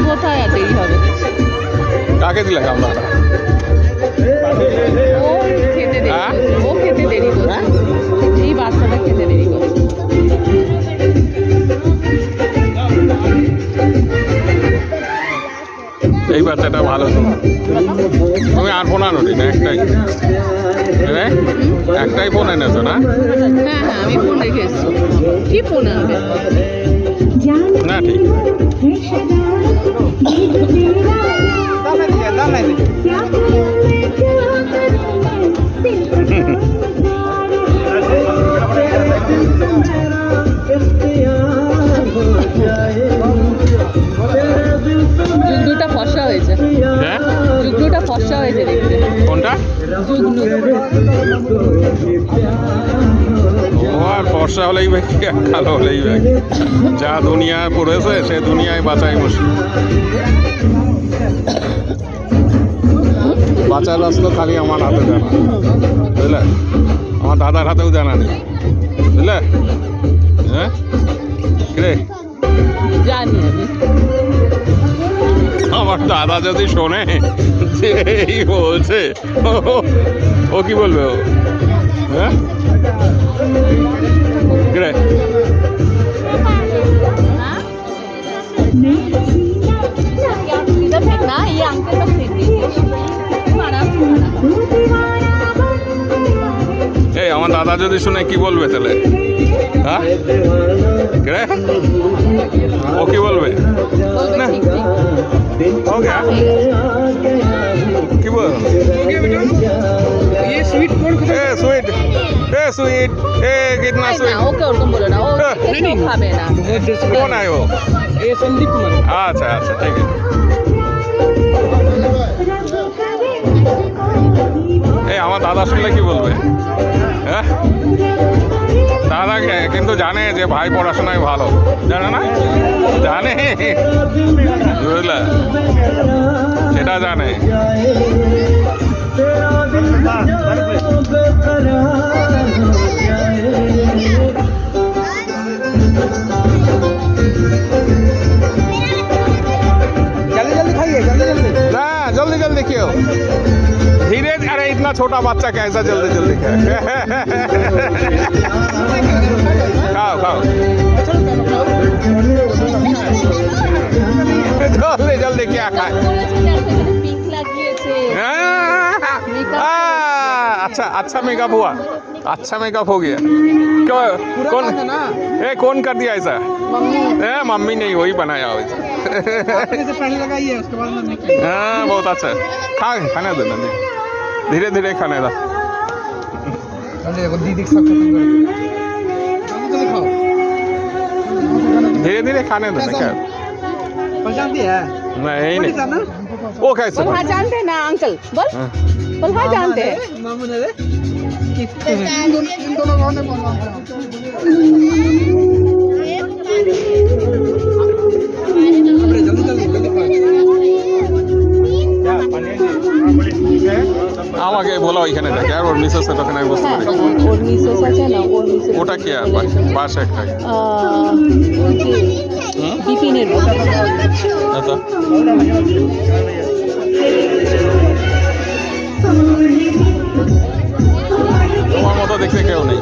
কোথায় আর দেরি হবে? কাকে দিলে কামড়াটা? ও খেতে দেরি করছে, ও খেতে দেরি করছে, এই বাচ্চাটা খেতে দেরি করছে। এই বাচ্চাটা ভালো তো। তুমি আর ফোন আনো না? একটাই ফোন এনেছো না? হ্যাঁ হ্যাঁ, আমি ফোন রেখে এসেছি। কি ফোন আনবে? না ঠিক যুগনুটা ফর্সা হয়েছে। হ্যাঁ যুগনুটা ফর্সা হয়েছে দেখতে। কোনটা? যুগনু। ও আর ফর্সা হলেই ভাই কি আর কালো হলেই ভাই, যা দুনিয়া পড়েছে সে দুনিয়ায় বাঁচাই মুশকিল। বাঁচার রাস্তা খালি আমার হাতে জানা, বুঝলে? আমার দাদার হাতেও জানা নেই, বুঝলে? হ্যাঁ রে, জানি আমি। আমার দাদা যদি শোনে যে এই বলছে, ও কি বলবে? ও হ্যাঁ রে, না এই আঙ্কেলটা ফেটে এই আমার দাদা যদি শুনে কি বলবে তাহলে? হ্যাঁ রে, ও কি বলবে? না हो गया কি বল? ये स्वीट कौन खाता ए स्वीट ए कितना स्वीट? ওকে ওরকম বলো না, ও খেতে ও খাবে না। बहुत टेस्टी कौन है वो? ये संदीप कुमार अच्छा अच्छा ठीक है। এই আমার দাদা শুনলে কি বলবে? হ্যাঁ দাদা কিন্তু জানে যে ভাই পড়াশোনায় ভালো, জানে না? জানে, বুঝলে? সেটা জানে। जल्दी जल्दी खाइए जल्दी जल्दी ना जल्दी जल्दी क्यों? धीरे, अरे इतना छोटा बच्चा कैसा जल्दी जल्दी खाए? खाओ खाओ जल्दी जल्दी क्या खाए? পিঙ্ক লাগিয়েছে। अच्छा अच्छा मेकअप हुआ, अच्छा मेकअप हो गया। क्यों कौन ना कौन कर दिया ऐसा? मम्मी मम्मी नहीं, वही बनाया वैसा। आपने से पहले लगाइए उसके बाद मत निकलिए हाँ बहुत अच्छा है। खाने दो ना, धीरे धीरे खाने दो। देखो दीदी सब खत्म कर दिया जल्दी जल्दी खाओ धीरे धीरे खाने दो ना। क्या पहचानती है नहीं नहीं, ना वो कैसे? बोल हाँ जानते हैं ना अंकल, बोल हाँ। बोल हाँ जानते हैं। मामू ने इन दोनों कौन है जल्दी जल्दी जल्दी আমাকে বলো ওইখানে দেখে, আর ওর মিসেস ওখানে আমি বুঝতে হ্যাঁ পারি। ওর মিসেস আছে না, ওর মিসেস ওটা কি আর বাসা একটা? ওই যে বিপিনের বউ। আচ্ছা তোমার মতো দেখতে কেউ নেই।